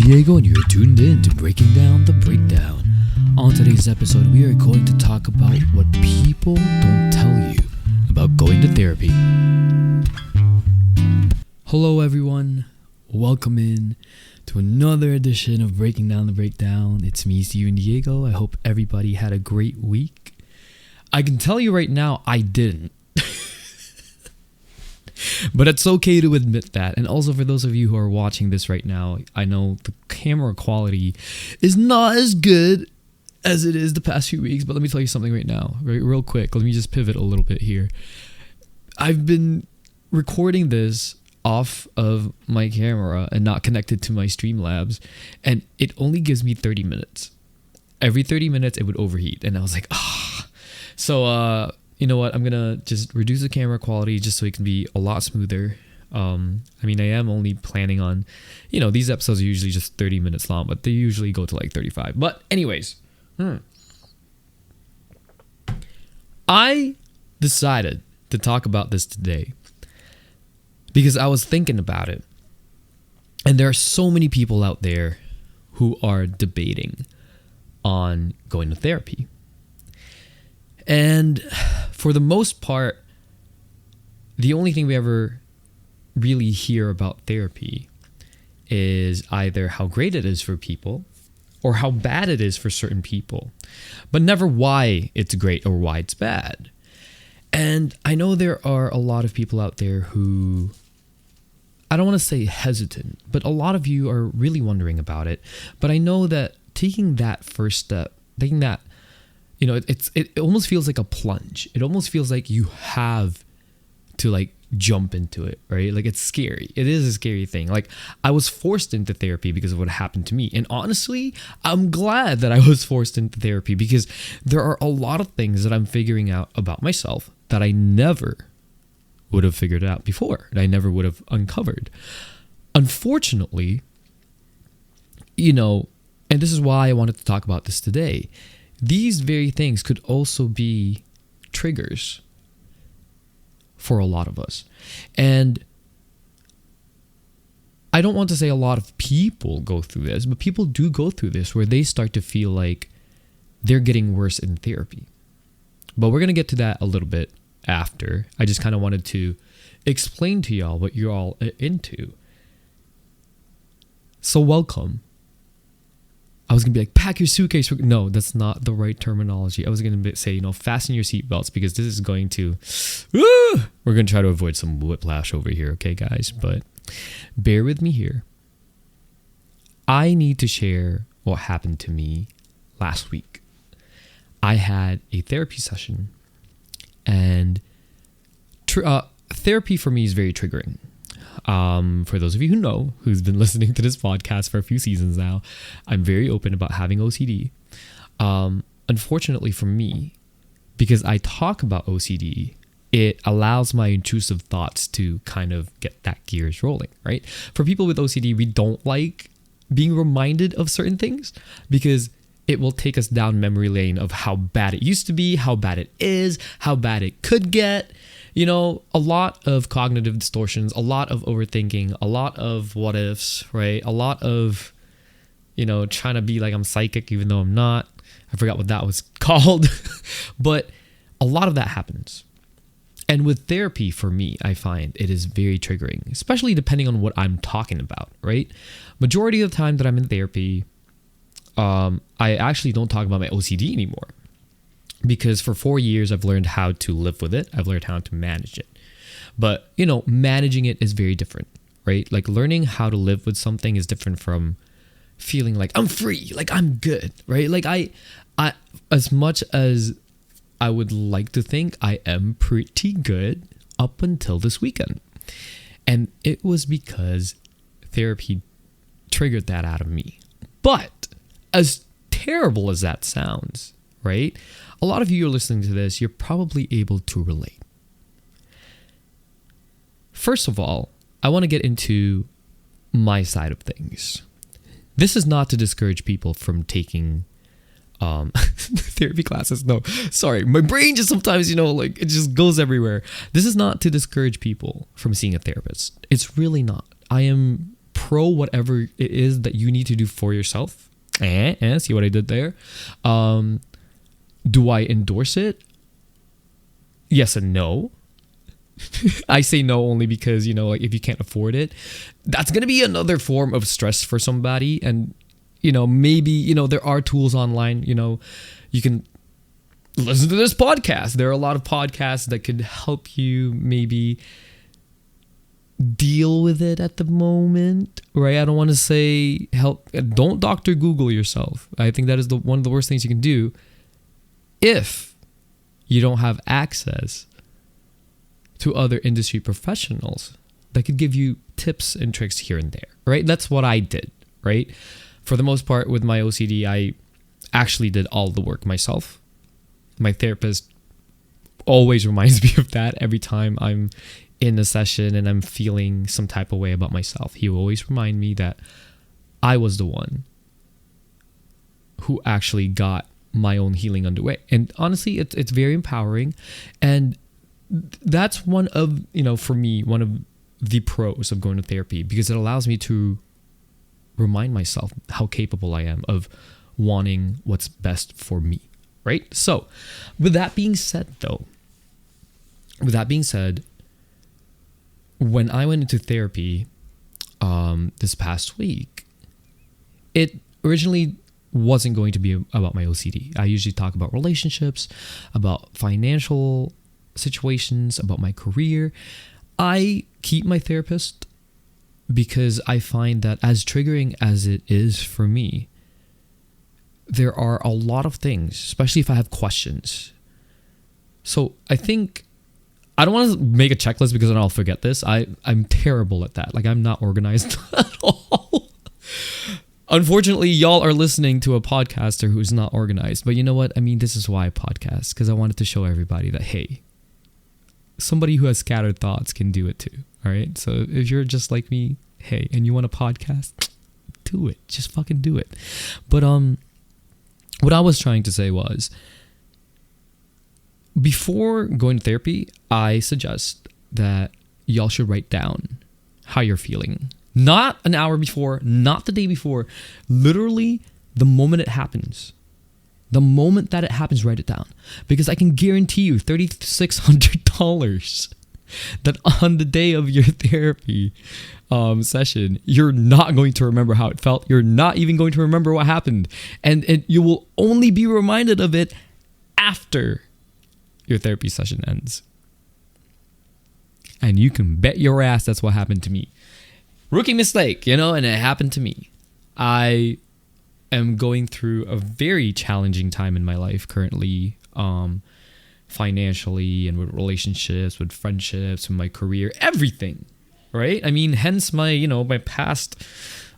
Diego, and you're tuned in to Breaking Down the Breakdown. On today's episode, we are going to talk about what people don't tell you about going to therapy. Hello, everyone. Welcome in to another edition of Breaking Down the Breakdown. It's me, Steven Diego. I hope everybody had a great week. I can tell you right now, I didn't. But it's okay to admit that. And also for those of you who are watching this right now, I know the camera quality is not as good as it is the past few weeks. But let me tell you something right now, real quick. Let me just pivot a little bit here. I've been recording this off of my camera and not connected to my Streamlabs. And it only gives me 30 minutes. Every 30 minutes, it would overheat. And I was like, So, you know what? I'm going to just reduce the camera quality just so it can be a lot smoother. I am only planning on, these episodes are usually just 30 minutes long, but they usually go to like 35. But anyways, I decided to talk about this today because I was thinking about it. And there are so many people out there who are debating on going to therapy. And for the most part, the only thing we ever really hear about therapy is either how great it is for people or how bad it is for certain people, but never why it's great or why it's bad. And I know there are a lot of people out there who, I don't want to say hesitant, but a lot of you are really wondering about it. But I know that taking that first step, taking that, it almost feels like a plunge. It almost feels like you have to jump into it, right? Like it's scary. It is a scary thing. Like I was forced into therapy because of what happened to me. And honestly, I'm glad that I was forced into therapy because there are a lot of things that I'm figuring out about myself that I never would have figured out before, that I never would have uncovered. Unfortunately, and this is why I wanted to talk about this today. These very things could also be triggers for a lot of us. And I don't want to say a lot of people go through this, but people do go through this where they start to feel like they're getting worse in therapy. But we're going to get to that a little bit after. I just kind of wanted to explain to y'all what you're all into. So welcome. I was going to be like, pack your suitcase. No, that's not the right terminology. I was going to say, fasten your seatbelts because this is going to, we're going to try to avoid some whiplash over here. Okay, guys, but bear with me here. I need to share what happened to me last week. I had a therapy session and therapy for me is very triggering. For those of you who know, who's been listening to this podcast for a few seasons now, I'm very open about having OCD. Unfortunately for me, because I talk about OCD, it allows my intrusive thoughts to kind of get that gears rolling, right? For people with OCD, we don't like being reminded of certain things because it will take us down memory lane of how bad it used to be, how bad it is, how bad it could get. A lot of cognitive distortions, a lot of overthinking, a lot of what ifs, right? A lot of, trying to be like I'm psychic even though I'm not. I forgot what that was called. But a lot of that happens. And with therapy, for me, I find it is very triggering, especially depending on what I'm talking about, right? Majority of the time that I'm in therapy, I actually don't talk about my OCD anymore. Because for 4 years, I've learned how to live with it. I've learned how to manage it. But, managing it is very different, right? Like learning how to live with something is different from feeling like I'm free, like I'm good, right? Like I as much as I would like to think I am pretty good up until this weekend. And it was because therapy triggered that out of me. But as terrible as that sounds, right? A lot of you are listening to this, you're probably able to relate. First of all, I want to get into my side of things. This is not to discourage people from taking therapy classes. No, sorry. My brain just sometimes, it just goes everywhere. This is not to discourage people from seeing a therapist. It's really not. I am pro whatever it is that you need to do for yourself. See what I did there? Do I endorse it? Yes and no. I say no only because, like if you can't afford it, that's going to be another form of stress for somebody. And, maybe, there are tools online, you can listen to this podcast. There are a lot of podcasts that could help you maybe deal with it at the moment, right? I don't want to say help. Don't Dr. Google yourself. I think that is one of the worst things you can do if you don't have access to other industry professionals that could give you tips and tricks here and there, right? That's what I did, right? For the most part with my OCD, I actually did all the work myself. My therapist always reminds me of that every time I'm in a session and I'm feeling some type of way about myself. He will always remind me that I was the one who actually got my own healing underway. And honestly, it's very empowering. And that's one of, for me, one of the pros of going to therapy, because it allows me to remind myself how capable I am of wanting what's best for me, right? So with that being said, when I went into therapy this past week, it originally wasn't going to be about my OCD. I usually talk about relationships, about financial situations, about my career. I keep my therapist because I find that, as triggering as it is for me, there are a lot of things, especially if I have questions. So I think I don't want to make a checklist because then I'll forget this. I'm terrible at that. Like, I'm not organized at all. Unfortunately, y'all are listening to a podcaster who's not organized. But you know what? I mean, this is why I podcast, because I wanted to show everybody that, hey, somebody who has scattered thoughts can do it too. All right. So if you're just like me, hey, and you want a podcast, do it. Just fucking do it. But what I was trying to say was, before going to therapy, I suggest that y'all should write down how you're feeling. Not an hour before, not the day before, literally the moment it happens. The moment that it happens, write it down. Because I can guarantee you $3,600 that on the day of your therapy session, you're not going to remember how it felt. You're not even going to remember what happened. And you will only be reminded of it after your therapy session ends. And you can bet your ass that's what happened to me. Rookie mistake, and it happened to me. I am going through a very challenging time in my life currently, financially and with relationships, with friendships, with my career, everything, right? I mean, hence my, my past,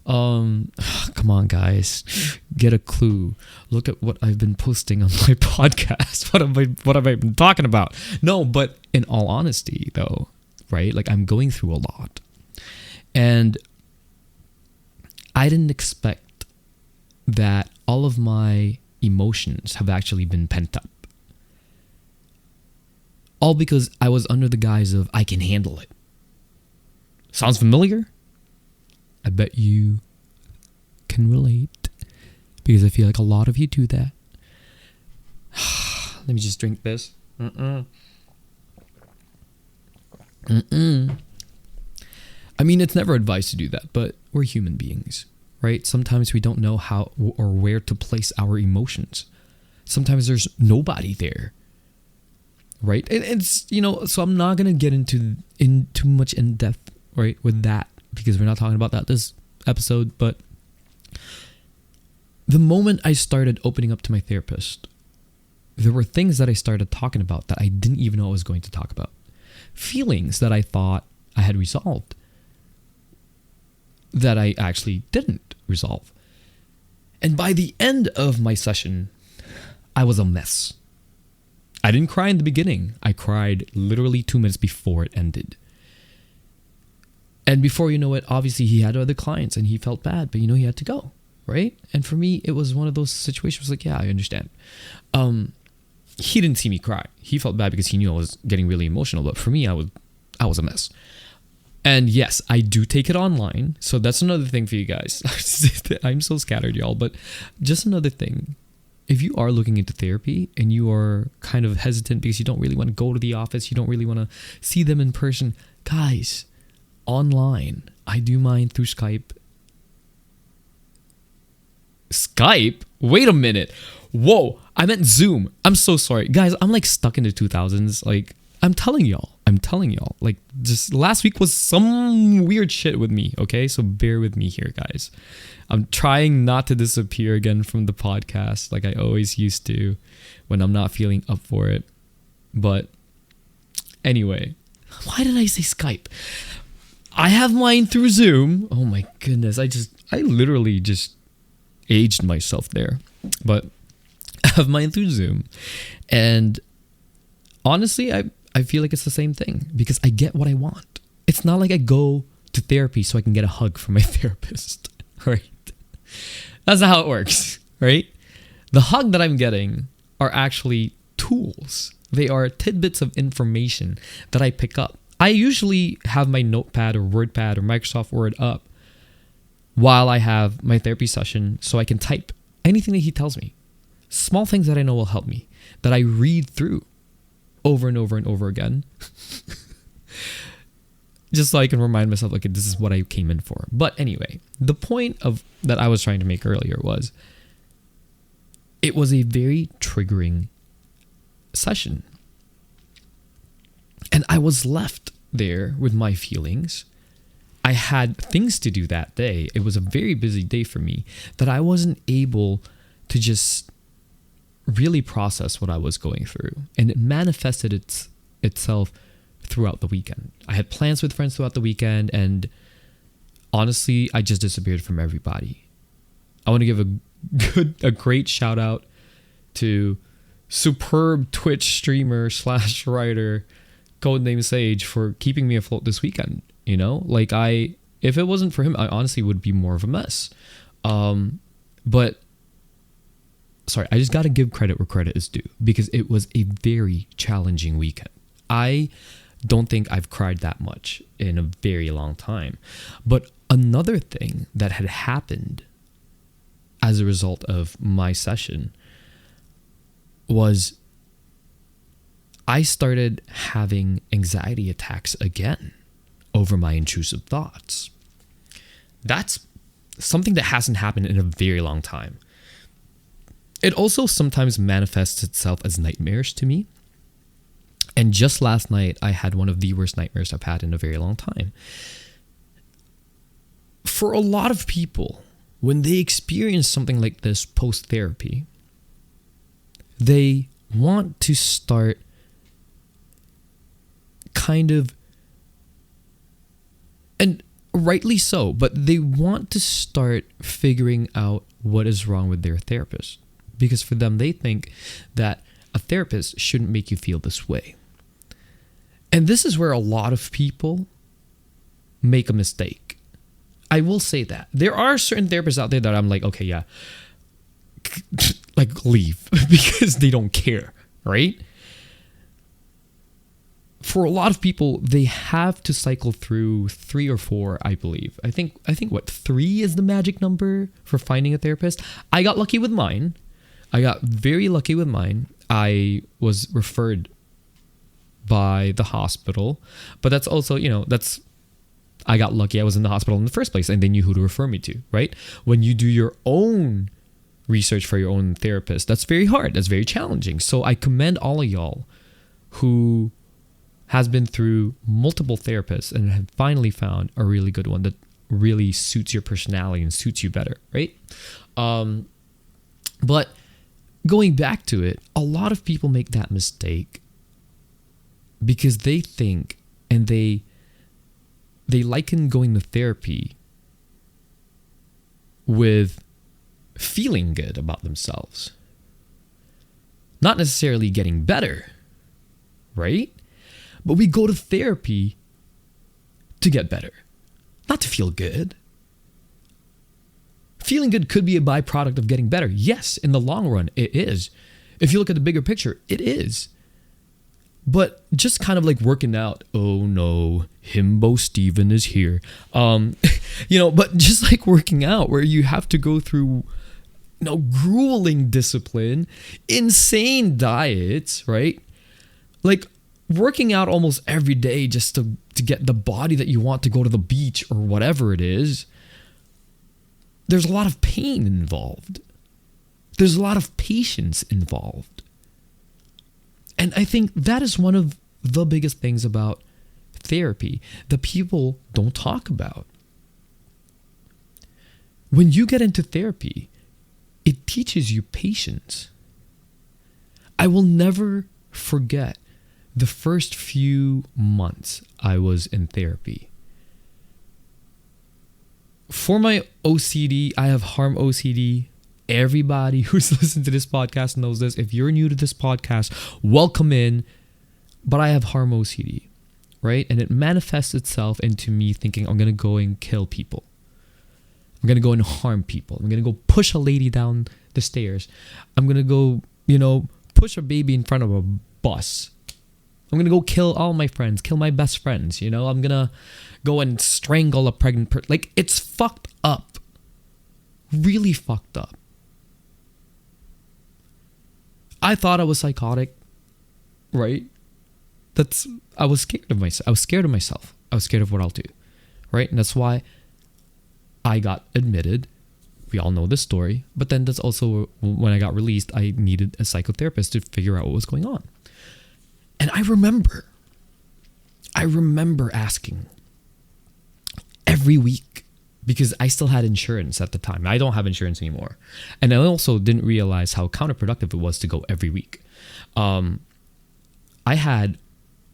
come on guys, get a clue. Look at what I've been posting on my podcast. What have I been talking about? No, but in all honesty though, right? Like, I'm going through a lot. And I didn't expect that all of my emotions have actually been pent up. All because I was under the guise of, I can handle it. Sounds familiar? I bet you can relate, because I feel like a lot of you do that. Let me just drink this. I mean, it's never advised to do that, but we're human beings, right? Sometimes we don't know how or where to place our emotions. Sometimes there's nobody there, right? And it's, so I'm not going to get into too much in depth, right, with that, because we're not talking about that this episode. But the moment I started opening up to my therapist, there were things that I started talking about that I didn't even know I was going to talk about. Feelings that I thought I had resolved, that I actually didn't resolve. And by the end of my session, I was a mess. I didn't cry in the beginning. I cried literally 2 minutes before it ended. And before you know it, obviously he had other clients and he felt bad, but he had to go, right? And for me, it was one of those situations like, yeah, I understand. He didn't see me cry. He felt bad because he knew I was getting really emotional, but for me, I was a mess. And yes, I do take it online. So that's another thing for you guys. I'm so scattered, y'all. But just another thing. If you are looking into therapy and you are kind of hesitant because you don't really want to go to the office, you don't really want to see them in person, guys, online. I do mine through Skype. Skype? Wait a minute. Whoa, I meant Zoom. I'm so sorry. Guys, I'm like stuck in the 2000s. Like, I'm telling y'all. Like, just last week was some weird shit with me, okay? So bear with me here, guys. I'm trying not to disappear again from the podcast like I always used to when I'm not feeling up for it. But anyway, why did I say Skype? I have mine through Zoom. Oh my goodness. I literally just aged myself there. But I have mine through Zoom. And honestly, I feel like it's the same thing because I get what I want. It's not like I go to therapy so I can get a hug from my therapist, right? That's not how it works, right? The hug that I'm getting are actually tools. They are tidbits of information that I pick up. I usually have my notepad or WordPad or Microsoft Word up while I have my therapy session so I can type anything that he tells me. Small things that I know will help me, that I read through over and over and over again. Just so I can remind myself, okay, this is what I came in for. But anyway, the point of that I was trying to make earlier was it was a very triggering session. And I was left there with my feelings. I had things to do that day. It was a very busy day for me that I wasn't able to just really process what I was going through. And it manifested itself throughout the weekend. I had plans with friends throughout the weekend, and honestly, I just disappeared from everybody. I want to give a great shout out to superb Twitch streamer / writer codename Sage for keeping me afloat this weekend. You know, like if it wasn't for him, I honestly would be more of a mess. But sorry, I just got to give credit where credit is due because it was a very challenging weekend. I don't think I've cried that much in a very long time. But another thing that had happened as a result of my session was I started having anxiety attacks again over my intrusive thoughts. That's something that hasn't happened in a very long time. It also sometimes manifests itself as nightmares to me. And just last night, I had one of the worst nightmares I've had in a very long time. For a lot of people, when they experience something like this post-therapy, they want to start kind of, and rightly so, but they want to start figuring out what is wrong with their therapist. Because for them, they think that a therapist shouldn't make you feel this way. And this is where a lot of people make a mistake. I will say that. There are certain therapists out there that I'm like, okay, yeah, like leave because they don't care, right? For a lot of people, they have to cycle through 3 or 4, I believe. I think what, 3 is the magic number for finding a therapist. I got lucky with mine. I got very lucky with mine. I was referred by the hospital, but that's also, I got lucky I was in the hospital in the first place and they knew who to refer me to, right? When you do your own research for your own therapist, that's very hard. That's very challenging. So I commend all of y'all who has been through multiple therapists and have finally found a really good one that really suits your personality and suits you better, right? But going back to it, a lot of people make that mistake because they think and they liken going to therapy with feeling good about themselves. Not necessarily getting better, right? But we go to therapy to get better, not to feel good. Feeling good could be a byproduct of getting better. Yes, in the long run, it is. If you look at the bigger picture, it is. But just kind of like working out. Oh no, Himbo Steven is here. But just like working out where you have to go through grueling discipline, insane diets, right? Like working out almost every day just to get the body that you want to go to the beach or whatever it is. There's a lot of pain involved. There's a lot of patience involved. And I think that is one of the biggest things about therapy that people don't talk about. When you get into therapy, it teaches you patience. I will never forget the first few months I was in therapy. For my OCD, I have harm OCD. Everybody who's listened to this podcast knows this. If you're new to this podcast, welcome in. But I have harm OCD, right? And it manifests itself into me thinking I'm going to go and kill people. I'm going to go and harm people. I'm going to go push a lady down the stairs. I'm going to go, push a baby in front of a bus. I'm going to go kill all my friends, kill my best friends. I'm going to go and strangle a pregnant person. Like, it's fucked up. Really fucked up. I thought I was psychotic, right? I was scared of myself. I was scared of myself. I was scared of what I'll do, right? And that's why I got admitted. We all know this story. But then that's also when I got released, I needed a psychotherapist to figure out what was going on. And I remember asking every week, because I still had insurance at the time. I don't have insurance anymore. And I also didn't realize how counterproductive it was to go every week. I had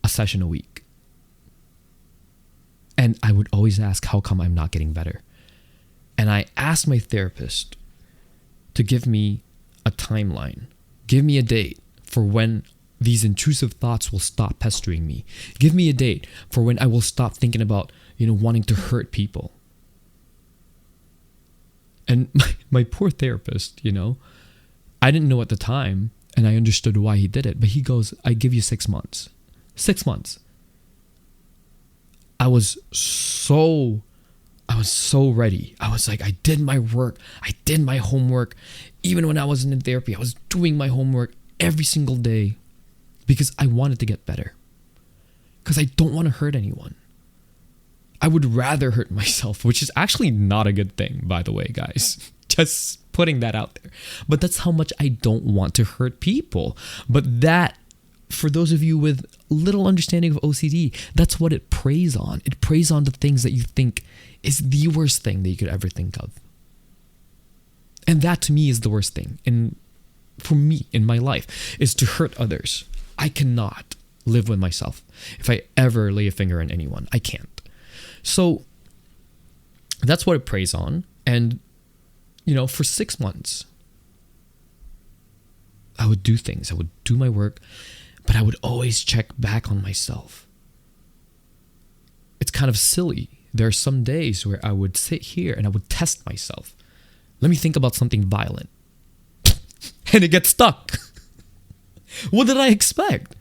a session a week. And I would always ask, how come I'm not getting better? And I asked my therapist to give me a timeline. Give me a date for when these intrusive thoughts will stop pestering me. Give me a date for when I will stop thinking about, wanting to hurt people. And my poor therapist, I didn't know at the time, and I understood why he did it. But he goes, I give you 6 months. 6 months. I was so ready. I was like, I did my work. I did my homework. Even when I wasn't in therapy, I was doing my homework every single day because I wanted to get better. Because I don't want to hurt anyone. I would rather hurt myself, which is actually not a good thing, by the way, guys. Just putting that out there. But that's how much I don't want to hurt people. But that, for those of you with little understanding of OCD, that's what it preys on. It preys on the things that you think is the worst thing that you could ever think of. And that to me is the worst thing. And for me in my life is to hurt others. I cannot live with myself if I ever lay a finger on anyone. I can't. So that's what it preys on. And, for 6 months, I would do things. I would do my work, but I would always check back on myself. It's kind of silly. There are some days where I would sit here and I would test myself. Let me think about something violent. And it gets stuck. What did I expect?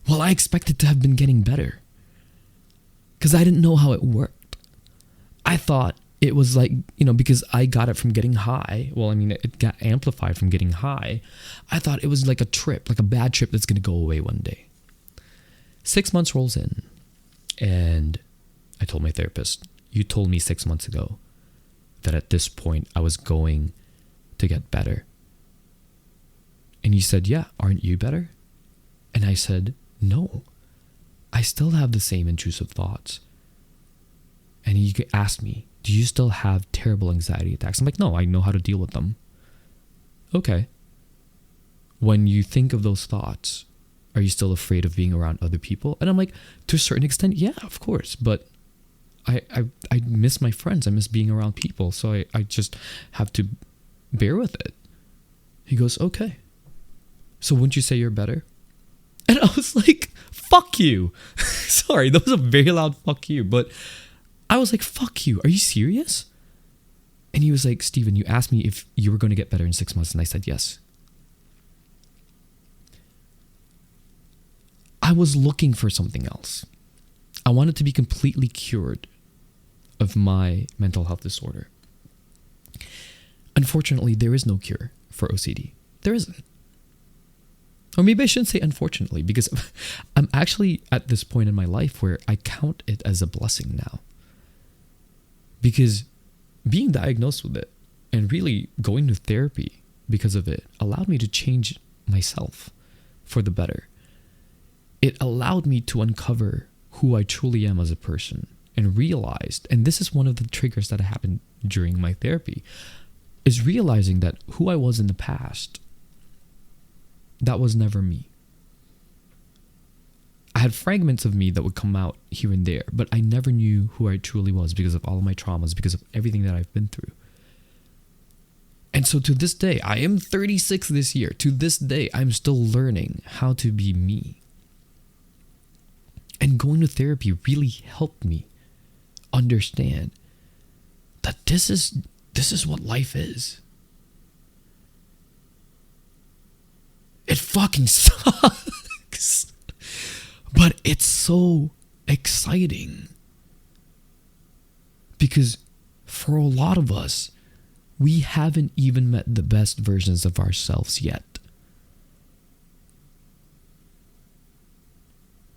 Well, I expected to have been getting better. Because I didn't know how it worked. I thought it was like, because I got it from getting high. Well, it got amplified from getting high. I thought it was like a trip, like a bad trip that's going to go away one day. 6 months rolls in. And I told my therapist, you told me 6 months ago that at this point I was going to get better. And he said, yeah, aren't you better? And I said, no. I still have the same intrusive thoughts. And he asked me, do you still have terrible anxiety attacks? I'm like, no, I know how to deal with them. Okay. When you think of those thoughts, are you still afraid of being around other people? And I'm like, to a certain extent, yeah, of course. But I miss my friends. I miss being around people. So I just have to bear with it. He goes, okay. So wouldn't you say you're better? And I was like, fuck you. Sorry, that was a very loud fuck you. But I was like, fuck you. Are you serious? And he was like, Steven, you asked me if you were going to get better in 6 months. And I said, yes. I was looking for something else. I wanted to be completely cured of my mental health disorder. Unfortunately, there is no cure for OCD. There isn't. Or maybe I shouldn't say unfortunately, because I'm actually at this point in my life where I count it as a blessing now. Because being diagnosed with it and really going to therapy because of it allowed me to change myself for the better. It allowed me to uncover who I truly am as a person and realized, and this is one of the triggers that happened during my therapy, is realizing that who I was in the past, that was never me. I had fragments of me that would come out here and there, but I never knew who I truly was because of all of my traumas, because of everything that I've been through. And so to this day, I am 36 this year. To this day, I'm still learning how to be me. And going to therapy really helped me understand that this is what life is. It fucking sucks. But it's so exciting. Because for a lot of us, we haven't even met the best versions of ourselves yet.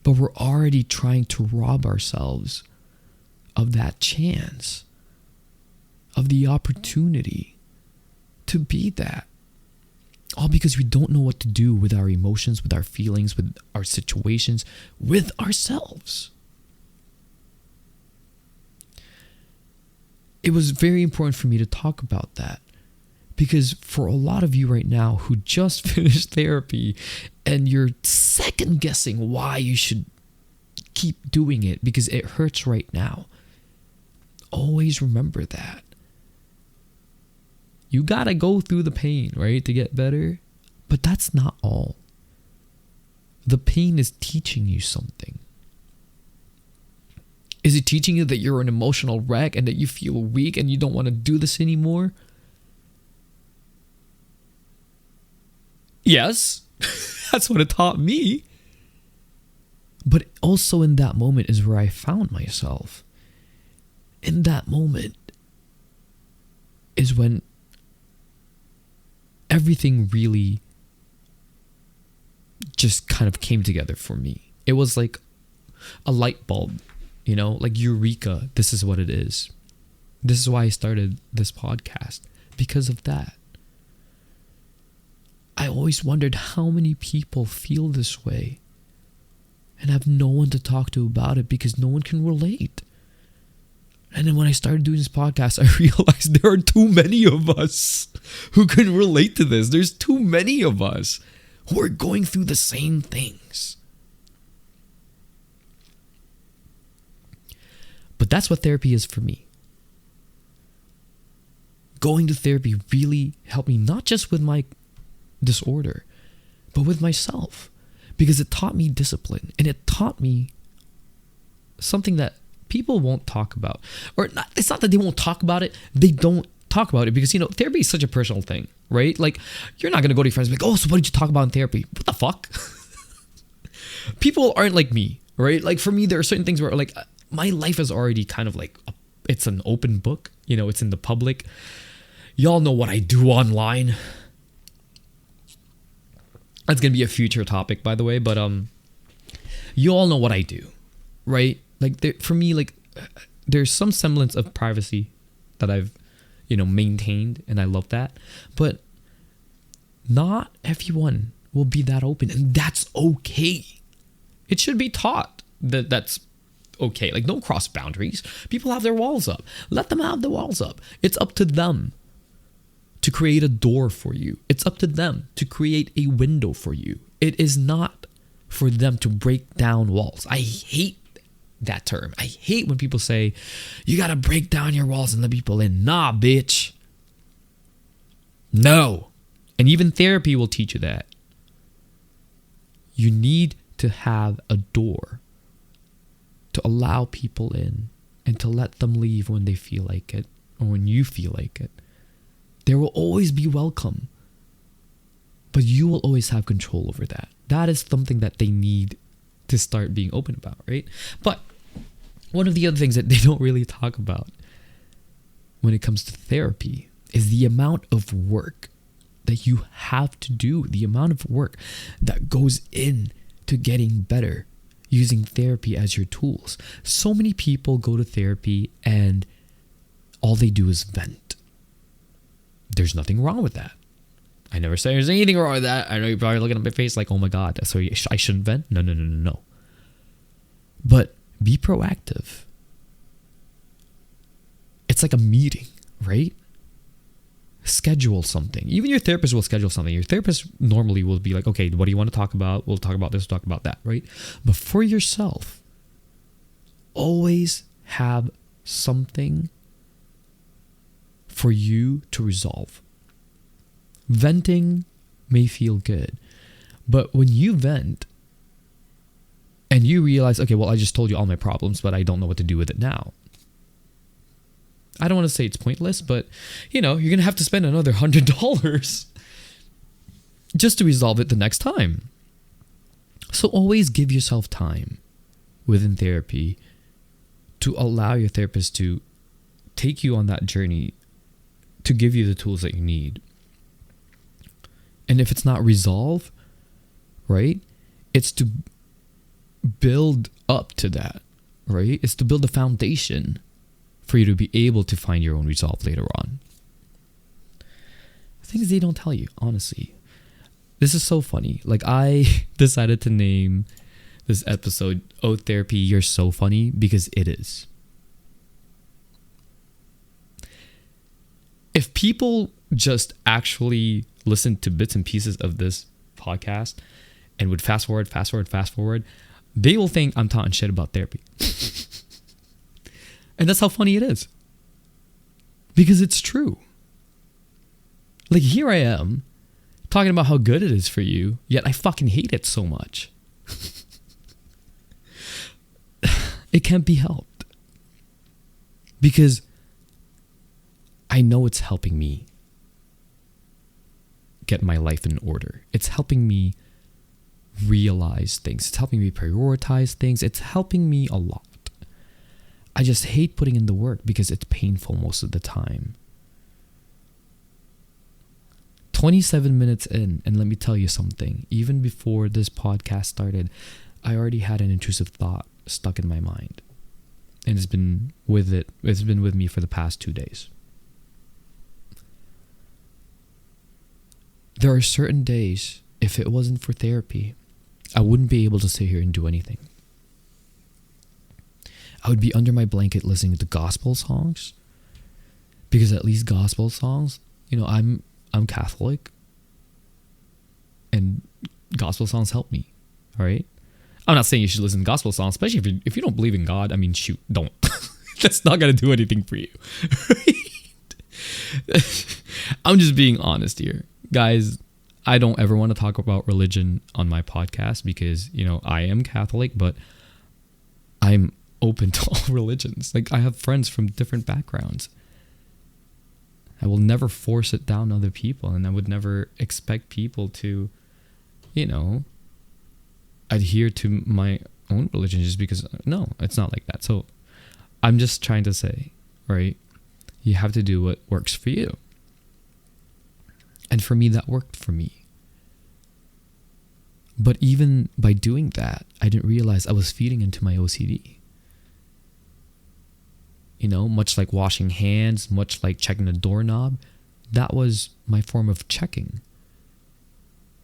But we're already trying to rob ourselves of that chance, of the opportunity to be that. All because we don't know what to do with our emotions, with our feelings, with our situations, with ourselves. It was very important for me to talk about that. Because for a lot of you right now who just finished therapy and you're second guessing why you should keep doing it because it hurts right now, always remember that. You gotta go through the pain, right, to get better. But that's not all. The pain is teaching you something. Is it teaching you that you're an emotional wreck and that you feel weak and you don't want to do this anymore? Yes, that's what it taught me. But also in that moment is where I found myself. In that moment is when everything really just kind of came together for me. It was like a light bulb, you know, like eureka, this is what it is. This is why I started this podcast, because of that. I always wondered how many people feel this way and have no one to talk to about it because no one can relate. And then when I started doing this podcast, I realized there are too many of us who can relate to this. There's too many of us who are going through the same things. But that's what therapy is for me. Going to therapy really helped me, not just with my disorder, but with myself, because it taught me discipline and it taught me something that people won't talk about. Or not, it's not that they won't talk about it, they don't talk about it because, you know, therapy is such a personal thing, right? Like, you're not going to go to your friends and be like, oh, so what did you talk about in therapy? What the fuck? People aren't like me, right? Like, for me, there are certain things where, like, my life is already kind of like, it's an open book, you know, it's in the public. Y'all know what I do online. That's going to be a future topic, by the way, but you all know what I do, right? Like, for me, like, there's some semblance of privacy that I've, you know, maintained, and I love that. But not everyone will be that open, and that's okay. It should be taught that that's okay. Like, don't cross boundaries. People have their walls up. Let them have the walls up. It's up to them to create a door for you. It's up to them to create a window for you. It is not for them to break down walls. I hate that term. I hate when people say, you gotta break down your walls and let people in. Nah, bitch. No. And even therapy will teach you that. You need to have a door to allow people in and to let them leave when they feel like it or when you feel like it. There will always be welcome, but you will always have control over that. That is something that they need to start being open about, right? But one of the other things that they don't really talk about when it comes to therapy is the amount of work that you have to do, the amount of work that goes in to getting better using therapy as your tools. So many people go to therapy and all they do is vent. There's nothing wrong with that. I never say there's anything wrong with that. I know you're probably looking at my face like, oh my God, so I shouldn't vent? No. But be proactive. It's like a meeting, right? Schedule something. Even your therapist will schedule something. Your therapist normally will be like, okay, what do you want to talk about? We'll talk about this, we'll talk about that, right? But for yourself, always have something for you to resolve. Venting may feel good, but when you vent and you realize, okay, well, I just told you all my problems, but I don't know what to do with it now. I don't want to say it's pointless, but you're going to have to spend another $100 just to resolve it the next time. So always give yourself time within therapy to allow your therapist to take you on that journey to give you the tools that you need. And if it's not resolved, right, it's to build up to that, right? It's to build a foundation for you to be able to find your own resolve later on. Things they don't tell you, honestly. This is so funny. Like, I decided to name this episode, Oh Therapy, You're So Funny, because it is. If people just actually listened to bits and pieces of this podcast and would fast forward, they will think I'm talking shit about therapy. And that's how funny it is. Because it's true. Like, here I am talking about how good it is for you, yet I fucking hate it so much. It can't be helped. Because I know it's helping me get my life in order. It's helping me realize things. It's helping me prioritize things. It's helping me a lot. I just hate putting in the work because it's painful most of the time. 27 minutes in, and let me tell you something. Even before this podcast started, I already had an intrusive thought stuck in my mind. And it's been with me for the past 2 days. There are certain days, if it wasn't for therapy, I wouldn't be able to sit here and do anything. I would be under my blanket listening to gospel songs, because at least gospel songs, I'm Catholic, and gospel songs help me. All right, I'm not saying you should listen to gospel songs, especially if you don't believe in God. I mean, shoot, don't. That's not gonna do anything for you. I'm just being honest here, guys. I don't ever want to talk about religion on my podcast because I am Catholic, but I'm open to all religions. Like, I have friends from different backgrounds. I will never force it down other people, and I would never expect people to, adhere to my own religion just because. No, it's not like that. So I'm just trying to say, right, you have to do what works for you. And for me, that worked for me. But even by doing that, I didn't realize I was feeding into my OCD. Much like washing hands, much like checking a doorknob, that was my form of checking.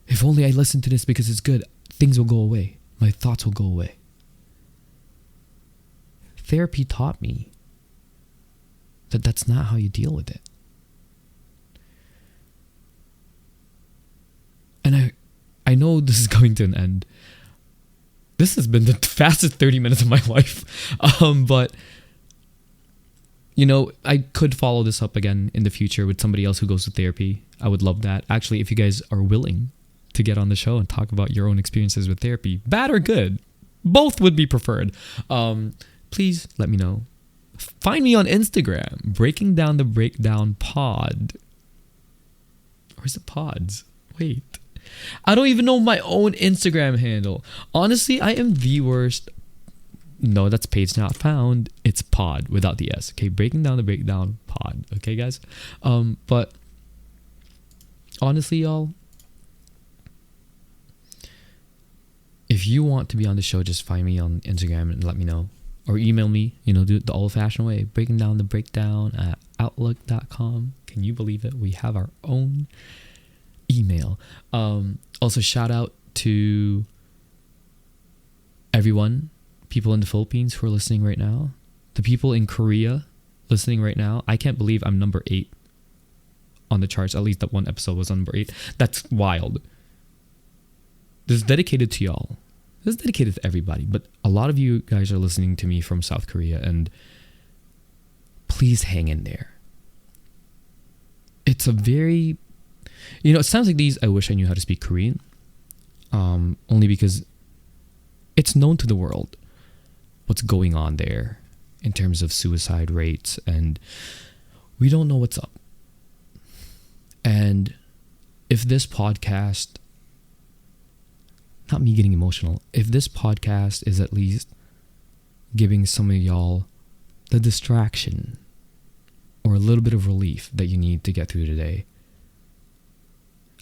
If only I listen to this because it's good, things will go away. My thoughts will go away. Therapy taught me that that's not how you deal with it. And I know this is going to an end. This has been the fastest 30 minutes of my life. But I could follow this up again in the future with somebody else who goes to therapy. I would love that. Actually, if you guys are willing to get on the show and talk about your own experiences with therapy, bad or good, both would be preferred. Please let me know. Find me on Instagram, Breaking Down the Breakdown Pod. Or is it Pods? Wait. I don't even know my own Instagram handle. Honestly, I am the worst. No, that's page not found. It's pod without the S. Okay, breaking down the breakdown pod. Okay, guys. But honestly, y'all, if you want to be on the show, just find me on Instagram and let me know. Or email me, do it the old-fashioned way. Breaking down the breakdown at outlook.com. Can you believe it? We have our own email. Also, shout out to everyone, people in the Philippines who are listening right now. The people in Korea listening right now. I can't believe I'm number 8 on the charts. At least that one episode was number 8. That's wild. This is dedicated to y'all. This is dedicated to everybody, but a lot of you guys are listening to me from South Korea, and please hang in there. It's a very, it sounds like these, I wish I knew how to speak Korean, only because it's known to the world what's going on there in terms of suicide rates, and we don't know what's up. And if this podcast, not me getting emotional, if this podcast is at least giving some of y'all the distraction or a little bit of relief that you need to get through today,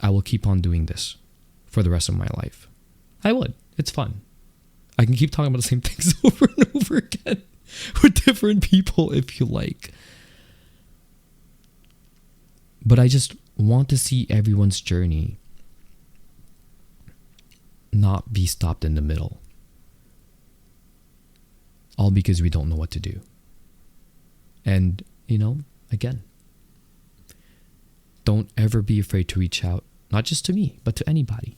I will keep on doing this for the rest of my life. I would. It's fun. I can keep talking about the same things over and over again with different people if you like. But I just want to see everyone's journey not be stopped in the middle. All because we don't know what to do. And, again, don't ever be afraid to reach out, not just to me, but to anybody.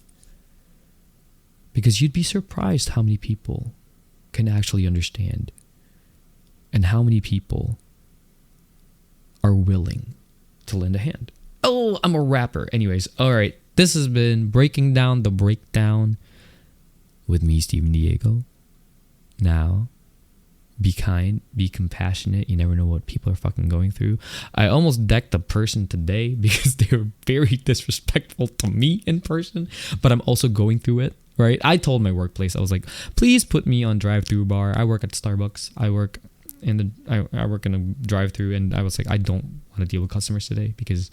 Because you'd be surprised how many people can actually understand and how many people are willing to lend a hand. Oh, I'm a rapper. Anyways, all right. This has been Breaking Down the Breakdown with me, Steven Diego. Now, be kind, be compassionate. You never know what people are fucking going through. I almost decked a person today because they were very disrespectful to me in person, but I'm also going through it, right? I told my workplace, I was like, please put me on drive-through bar. I work at Starbucks. I work in a drive-through, and I was like, I don't want to deal with customers today because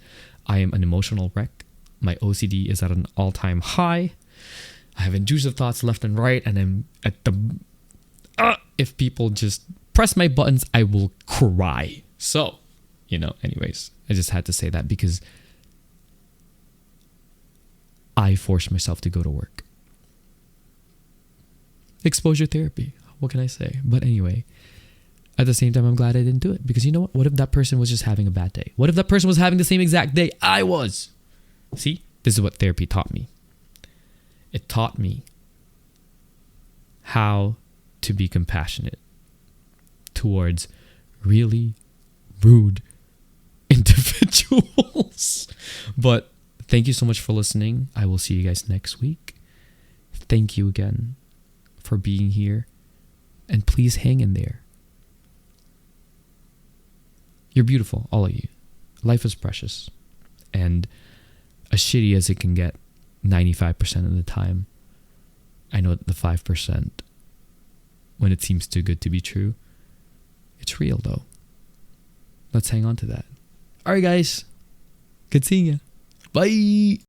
I am an emotional wreck. My OCD is at an all-time high. I have intrusive thoughts left and right, and I'm at the... if people just press my buttons, I will cry. So, anyways, I just had to say that because I forced myself to go to work. Exposure therapy. What can I say? But anyway, at the same time, I'm glad I didn't do it because you know what? What if that person was just having a bad day? What if that person was having the same exact day I was? See, this is what therapy taught me. It taught me how to be compassionate towards really rude individuals. But thank you so much for listening. I will see you guys next week. Thank you again for being here. And please hang in there. You're beautiful, all of you. Life is precious. And as shitty as it can get 95% of the time, I know the 5%, when it seems too good to be true, it's real though. Let's hang on to that. All right, guys. Good seeing you. Bye.